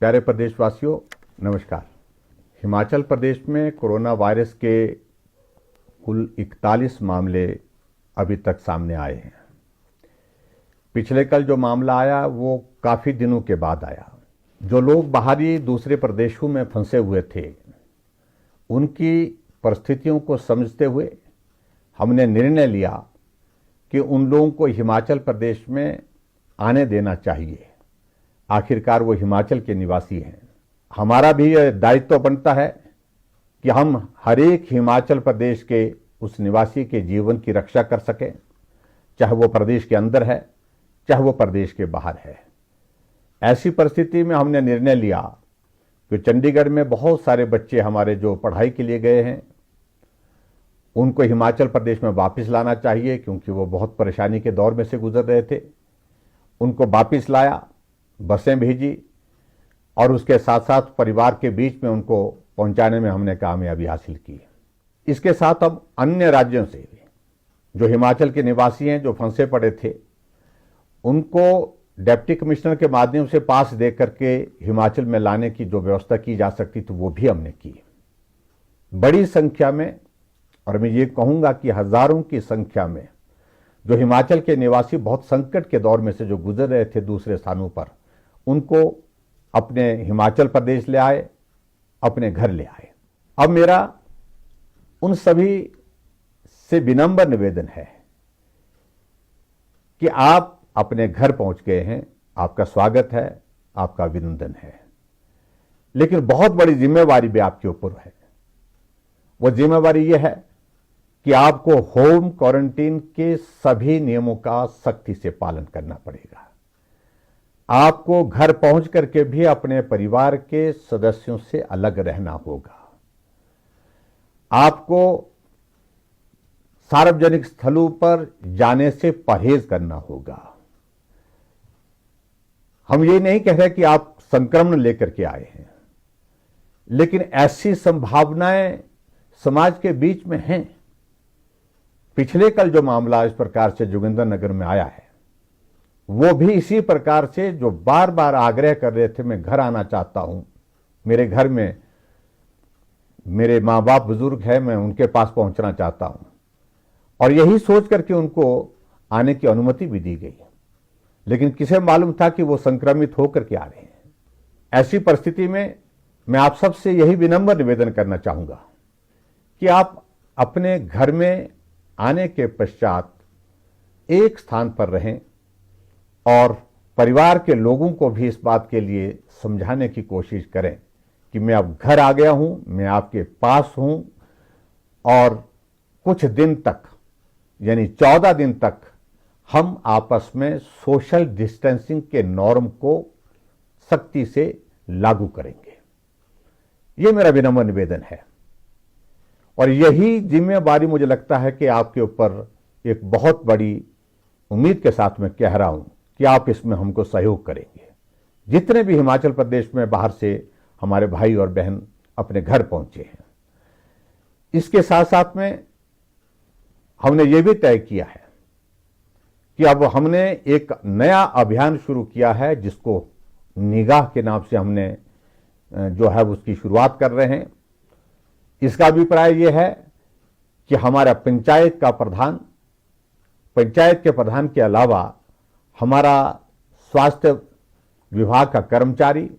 प्यारे प्रदेशवासियों, नमस्कार। हिमाचल प्रदेश में कोरोना वायरस के कुल 41 मामले अभी तक सामने आए हैं। पिछले कल जो मामला आया वो काफ़ी दिनों के बाद आया। जो लोग बाहरी दूसरे प्रदेशों में फंसे हुए थे, उनकी परिस्थितियों को समझते हुए हमने निर्णय लिया कि उन लोगों को हिमाचल प्रदेश में आने देना चाहिए। आखिरकार वो हिमाचल के निवासी हैं। हमारा भी यह दायित्व बनता है कि हम हर एक हिमाचल प्रदेश के उस निवासी के जीवन की रक्षा कर सकें, चाहे वो प्रदेश के अंदर है, चाहे वो प्रदेश के बाहर है। ऐसी परिस्थिति में हमने निर्णय लिया कि चंडीगढ़ में बहुत सारे बच्चे हमारे जो पढ़ाई के लिए गए हैं, उनको हिमाचल प्रदेश में वापस लाना चाहिए, क्योंकि वो बहुत परेशानी के दौर में से गुजर रहे थे। उनको वापस लाया, बसें भेजी और उसके साथ साथ परिवार के बीच में उनको पहुंचाने में हमने कामयाबी हासिल की। इसके साथ अब अन्य राज्यों से जो हिमाचल के निवासी हैं, जो फंसे पड़े थे, उनको डिप्टी कमिश्नर के माध्यम से पास दे करके हिमाचल में लाने की जो व्यवस्था की जा सकती थी वो भी हमने की। बड़ी संख्या में, और मैं ये कहूँगा कि हजारों की संख्या में जो हिमाचल के निवासी बहुत संकट के दौर में से जो गुजर रहे थे दूसरे स्थानों पर, उनको अपने हिमाचल प्रदेश ले आए, अपने घर ले आए। अब मेरा उन सभी से विनम्र निवेदन है कि आप अपने घर पहुंच गए हैं, आपका स्वागत है, आपका अभिनंदन है, लेकिन बहुत बड़ी जिम्मेवारी भी आपके ऊपर है। वो जिम्मेवारी ये है कि आपको होम क्वारंटीन के सभी नियमों का सख्ती से पालन करना पड़ेगा। आपको घर पहुंच करके भी अपने परिवार के सदस्यों से अलग रहना होगा। आपको सार्वजनिक स्थलों पर जाने से परहेज करना होगा। हम ये नहीं कह रहे कि आप संक्रमण लेकर के आए हैं, लेकिन ऐसी संभावनाएं समाज के बीच में हैं। पिछले कल जो मामला इस प्रकार से जोगिंद्रनगर में आया है, वो भी इसी प्रकार से जो बार बार आग्रह कर रहे थे, मैं घर आना चाहता हूं, मेरे घर में मेरे माँ बाप बुजुर्ग हैं, मैं उनके पास पहुंचना चाहता हूं, और यही सोच करके उनको आने की अनुमति भी दी गई। लेकिन किसे मालूम था कि वो संक्रमित होकर के आ रहे हैं। ऐसी परिस्थिति में मैं आप सबसे यही विनम्र निवेदन करना चाहूंगा कि आप अपने घर में आने के पश्चात एक स्थान पर रहें और परिवार के लोगों को भी इस बात के लिए समझाने की कोशिश करें कि मैं अब घर आ गया हूं, मैं आपके पास हूं, और कुछ दिन तक, यानी 14 दिन तक हम आपस में सोशल डिस्टेंसिंग के नॉर्म को सख्ती से लागू करेंगे। यह मेरा विनम्र निवेदन है, और यही जिम्मेवारी मुझे लगता है कि आपके ऊपर एक बहुत बड़ी उम्मीद के साथ मैं कह रहा हूं कि आप इसमें हमको सहयोग करेंगे। जितने भी हिमाचल प्रदेश में बाहर से हमारे भाई और बहन अपने घर पहुंचे हैं, इसके साथ साथ में हमने ये भी तय किया है कि अब हमने एक नया अभियान शुरू किया है, जिसको निगाह के नाम से हमने जो है उसकी शुरुआत कर रहे हैं। इसका अभिप्राय यह है कि हमारा पंचायत के प्रधान के अलावा हमारा स्वास्थ्य विभाग का कर्मचारी,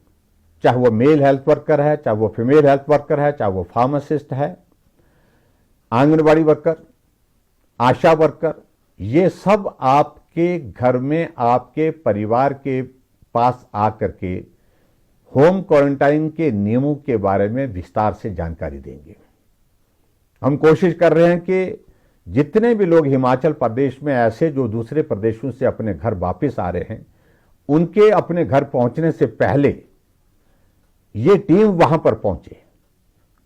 चाहे वो मेल हेल्थ वर्कर है, चाहे वो फीमेल हेल्थ वर्कर है, चाहे वो फार्मासिस्ट है, आंगनबाड़ी वर्कर, आशा वर्कर, ये सब आपके घर में आपके परिवार के पास आकर के होम क्वारंटाइन के नियमों के बारे में विस्तार से जानकारी देंगे। हम कोशिश कर रहे हैं कि जितने भी लोग हिमाचल प्रदेश में ऐसे जो दूसरे प्रदेशों से अपने घर वापस आ रहे हैं, उनके अपने घर पहुंचने से पहले ये टीम वहां पर पहुंचे,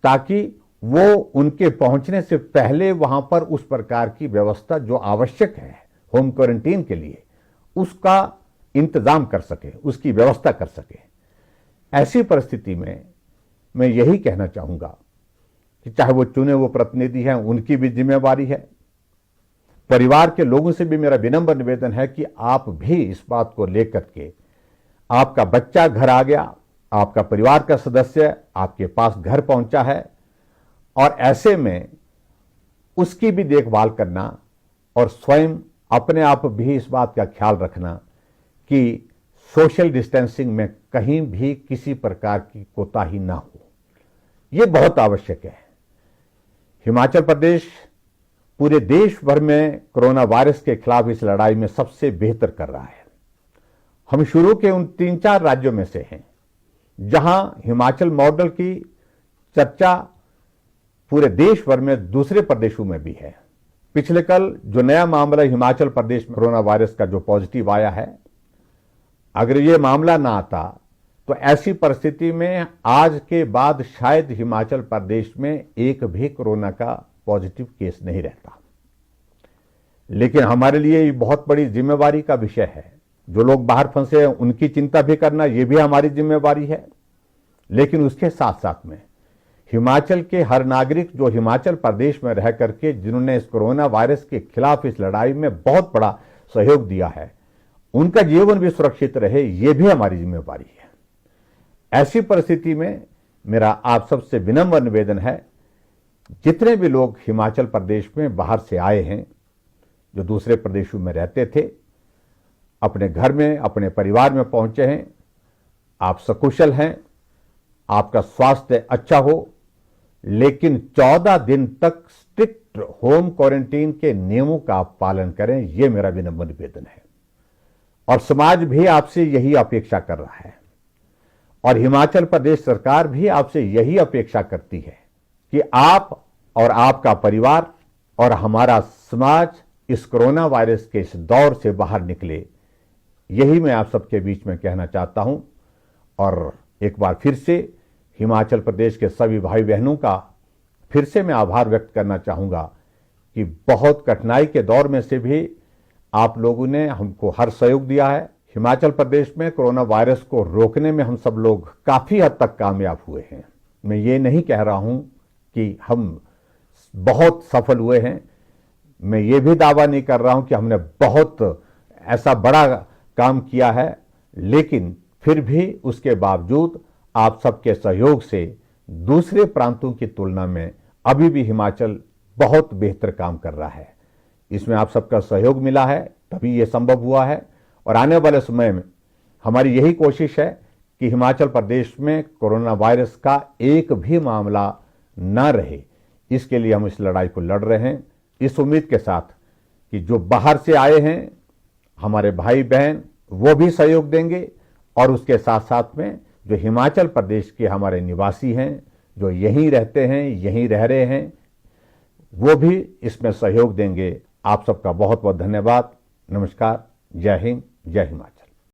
ताकि वो उनके पहुंचने से पहले वहां पर उस प्रकार की व्यवस्था जो आवश्यक है होम क्वारंटीन के लिए, उसका इंतजाम कर सके, उसकी व्यवस्था कर सके। ऐसी परिस्थिति में मैं यही कहना चाहूंगा कि चाहे वो चुने हुए प्रतिनिधि हैं, उनकी भी जिम्मेवारी है। परिवार के लोगों से भी मेरा विनम्र निवेदन है कि आप भी इस बात को लेकर के, आपका बच्चा घर आ गया, आपका परिवार का सदस्य आपके पास घर पहुंचा है और ऐसे में उसकी भी देखभाल करना और स्वयं अपने आप भी इस बात का ख्याल रखना कि सोशल डिस्टेंसिंग में कहीं भी किसी प्रकार की कोताही ना हो, यह बहुत आवश्यक है। हिमाचल प्रदेश पूरे देश भर में कोरोना वायरस के खिलाफ इस लड़ाई में सबसे बेहतर कर रहा है। हम शुरू के उन 3-4 राज्यों में से हैं जहां हिमाचल मॉडल की चर्चा पूरे देश भर में दूसरे प्रदेशों में भी है। पिछले कल जो नया मामला हिमाचल प्रदेश में कोरोना वायरस का जो पॉजिटिव आया है, अगर ये मामला ना आता तो ऐसी परिस्थिति में आज के बाद शायद हिमाचल प्रदेश में एक भी कोरोना का पॉजिटिव केस नहीं रहता। लेकिन हमारे लिए ये बहुत बड़ी जिम्मेवारी का विषय है। जो लोग बाहर फंसे हैं उनकी चिंता भी करना, ये भी हमारी जिम्मेवारी है। लेकिन उसके साथ साथ में हिमाचल के हर नागरिक जो हिमाचल प्रदेश में रह करके जिन्होंने इस कोरोना वायरस के खिलाफ इस लड़ाई में बहुत बड़ा सहयोग दिया है, उनका जीवन भी सुरक्षित रहे, ये भी हमारी जिम्मेवारी है। ऐसी परिस्थिति में मेरा आप सबसे विनम्र निवेदन है, जितने भी लोग हिमाचल प्रदेश में बाहर से आए हैं, जो दूसरे प्रदेशों में रहते थे, अपने घर में अपने परिवार में पहुंचे हैं, आप सकुशल हैं, आपका स्वास्थ्य अच्छा हो, लेकिन 14 दिन तक स्ट्रिक्ट होम क्वारंटीन के नियमों का आप पालन करें, यह मेरा विनम्र निवेदन है। और समाज भी आपसे यही अपेक्षा कर रहा है और हिमाचल प्रदेश सरकार भी आपसे यही अपेक्षा करती है कि आप और आपका परिवार और हमारा समाज इस कोरोना वायरस के इस दौर से बाहर निकले। यही मैं आप सबके बीच में कहना चाहता हूं। और एक बार फिर से हिमाचल प्रदेश के सभी भाई बहनों का फिर से मैं आभार व्यक्त करना चाहूंगा कि बहुत कठिनाई के दौर में से भी आप लोगों ने हमको हर सहयोग दिया है। हिमाचल प्रदेश में कोरोना वायरस को रोकने में हम सब लोग काफी हद तक कामयाब हुए हैं। मैं ये नहीं कह रहा हूं कि हम बहुत सफल हुए हैं, मैं ये भी दावा नहीं कर रहा हूं कि हमने बहुत ऐसा बड़ा काम किया है, लेकिन फिर भी उसके बावजूद आप सबके सहयोग से दूसरे प्रांतों की तुलना में अभी भी हिमाचल बहुत बेहतर काम कर रहा है। इसमें आप सबका सहयोग मिला है, तभी ये संभव हुआ है। और आने वाले समय में हमारी यही कोशिश है कि हिमाचल प्रदेश में कोरोना वायरस का एक भी मामला न रहे। इसके लिए हम इस लड़ाई को लड़ रहे हैं, इस उम्मीद के साथ कि जो बाहर से आए हैं हमारे भाई बहन वो भी सहयोग देंगे, और उसके साथ साथ में जो हिमाचल प्रदेश के हमारे निवासी हैं, जो यहीं रहते हैं, यहीं रह रहे हैं, वो भी इसमें सहयोग देंगे। आप सबका बहुत बहुत धन्यवाद। नमस्कार। जय हिंद, जय हिमाचल।